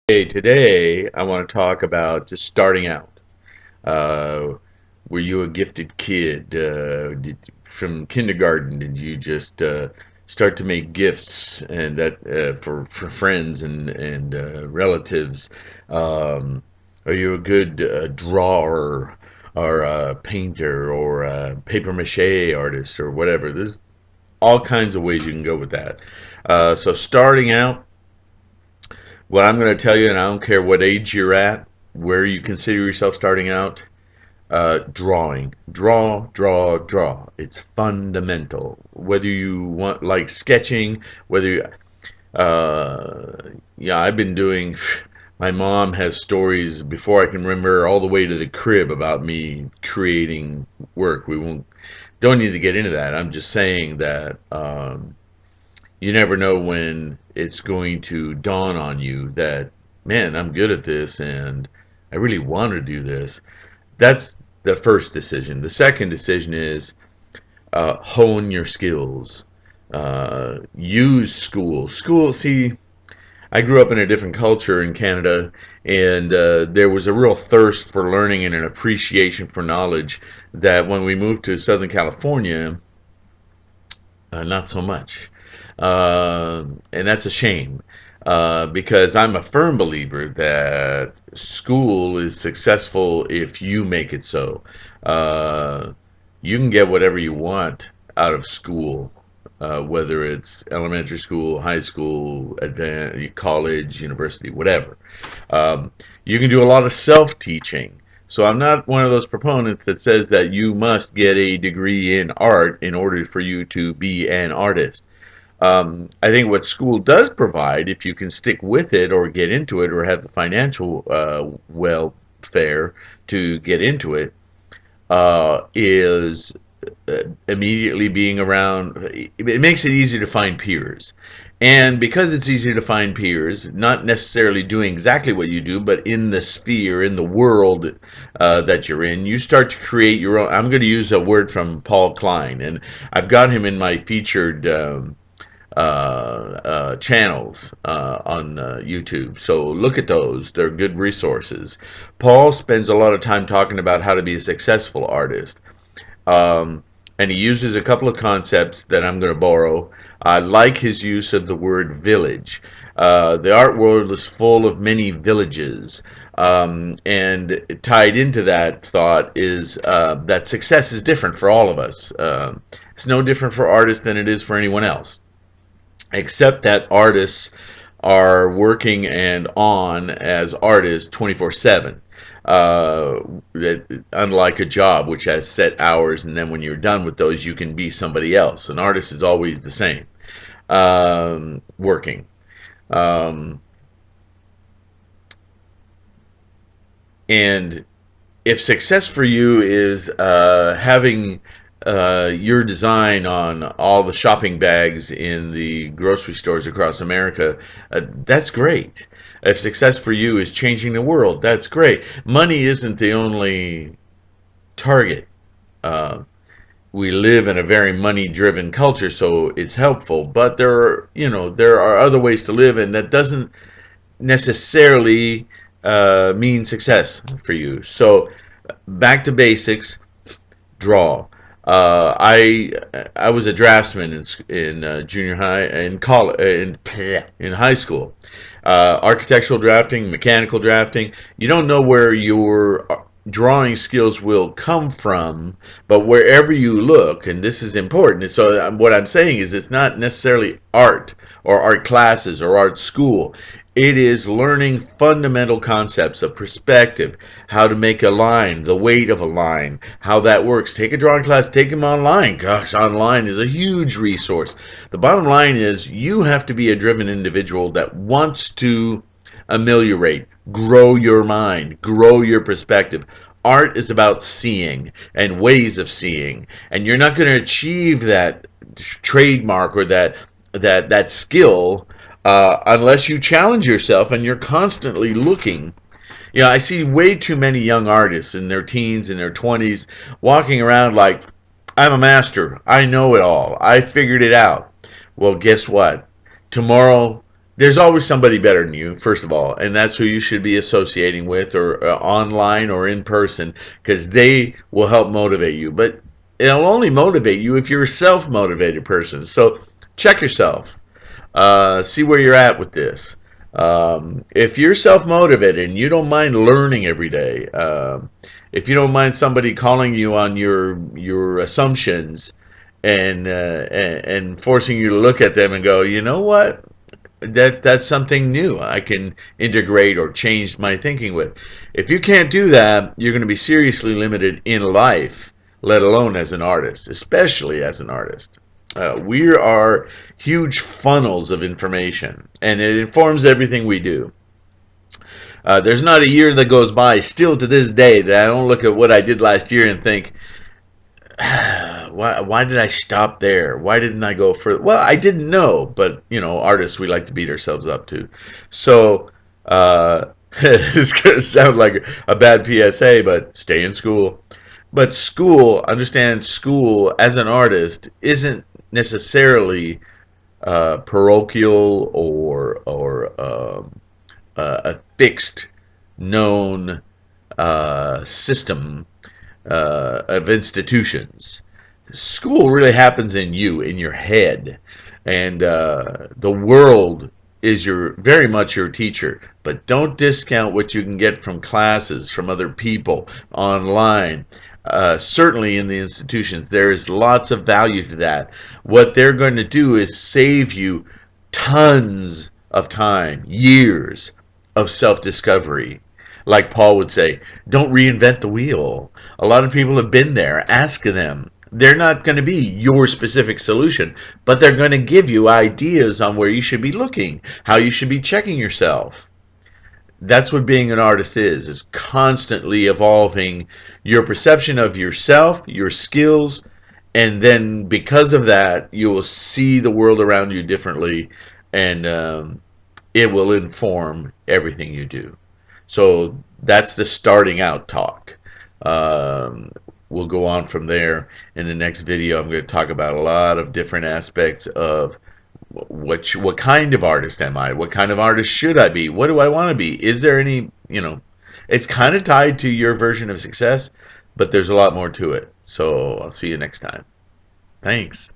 Hey, today I want to talk about just starting out. Uh, were you a gifted kid? From kindergarten, did you just start to make gifts and that for friends and relatives? Um, are you a good drawer or a painter or a paper mache artist or whatever? There's all kinds of ways you can go with that. So starting out. What I'm going to tell you, and I don't care what age you're at, where you consider yourself starting out, drawing. Draw, draw, draw. It's fundamental. Whether you want like sketching, whether you, yeah, I've been doing. My mom has stories before I can remember all the way to the crib about me creating work. We won't don't need to get into that. I'm just saying that you never know when it's going to dawn on you that, man, I'm good at this and I really want to do this. That's the first decision. The second decision is hone your skills. Use school. School, see, I grew up in a different culture in Canada, and there was a real thirst for learning and an appreciation for knowledge that when we moved to Southern California, not so much. And that's a shame because I'm a firm believer that school is successful if you make it so. Uh, you can get whatever you want out of school, whether it's elementary school, high school, advanced, college, university, whatever. Um, you can do a lot of self-teaching. So I'm not one of those proponents that says that you must get a degree in art in order for you to be an artist. I think what school does provide, if you can stick with it or get into it or have the financial welfare to get into it, is immediately being around. It makes it easy to find peers. And because it's easier to find peers, not necessarily doing exactly what you do, but in the sphere, in the world that you're in, you start to create your own. I'm going to use a word from Paul Klein, and I've got him in my featured channels on YouTube. So look at those. They're good resources. Paul spends a lot of time talking about how to be a successful artist. Um, and he uses a couple of concepts that I'm going to borrow. I like his use of the word village. The art world is full of many villages. And tied into that thought is that success is different for all of us. It's no different for artists than it is for anyone else, except that artists are working and on as artists 24/7. Uh, Unlike a job which has set hours, and then when you're done with those, you can be somebody else. An artist is always the same, working. Um, and if success for you is having your design on all the shopping bags in the grocery stores across America, that's great. If success for you is changing the world, that's great. Money isn't the only target. Uh, we live in a very money-driven culture, so it's helpful. But there are other ways to live, and that doesn't necessarily mean success for you. So back to basics. Draw. I was a draftsman in junior high and college in high school. Architectural drafting, mechanical drafting. You don't know where your drawing skills will come from, but wherever you look, and this is important. So what I'm saying is, it's not necessarily art or art classes or art school. It is learning fundamental concepts of perspective, how to make a line, the weight of a line, how that works. Take a drawing class, take them online. Gosh, online is a huge resource. The bottom line is you have to be a driven individual that wants to ameliorate, grow your mind, grow your perspective. Art is about seeing and ways of seeing, and you're not going to achieve that trademark or that skill unless you challenge yourself and you're constantly looking. I see way too many young artists in their teens and their 20s walking around like, I'm a master. I know it all. I figured it out. Well, guess what? Tomorrow there's always somebody better than you, first of all, and that's who you should be associating with, or online or in person, because they will help motivate you. But it'll only motivate you if you're a self-motivated person. So check yourself. See where you're at with this. If you're self-motivated and you don't mind learning every day, if you don't mind somebody calling you on your assumptions and forcing you to look at them and go, you know what? That's something new I can integrate or change my thinking with. If you can't do that, you're going to be seriously limited in life, let alone as an artist, especially as an artist. We are huge funnels of information, and it informs everything we do. There's not a year that goes by, still to this day, that I don't look at what I did last year and think, why did I stop there? Why didn't I go further? Well, I didn't know, but you know, artists, we like to beat ourselves up too. So it's gonna sound like a bad PSA, but stay in school. But school, understand, school as an artist isn't necessarily parochial or a fixed known system of institutions. School really happens in you, in your head, and the world is very much your teacher. But don't discount what you can get from classes, from other people, online. Certainly in the institutions, there is lots of value to that. What they're going to do is save you tons of time, years of self-discovery. Like Paul would say, don't reinvent the wheel. A lot of people have been there. Ask them. They're not going to be your specific solution, but they're going to give you ideas on where you should be looking, how you should be checking yourself. That's what being an artist is constantly evolving your perception of yourself, your skills, and then because of that, you will see the world around you differently, and it will inform everything you do. So that's the starting out talk. We'll go on from there. In the next video, I'm going to talk about a lot of different aspects of what kind of artist am I? What kind of artist should I be? What do I want to be? Is there any, it's kind of tied to your version of success, but there's a lot more to it. So I'll see you next time. Thanks.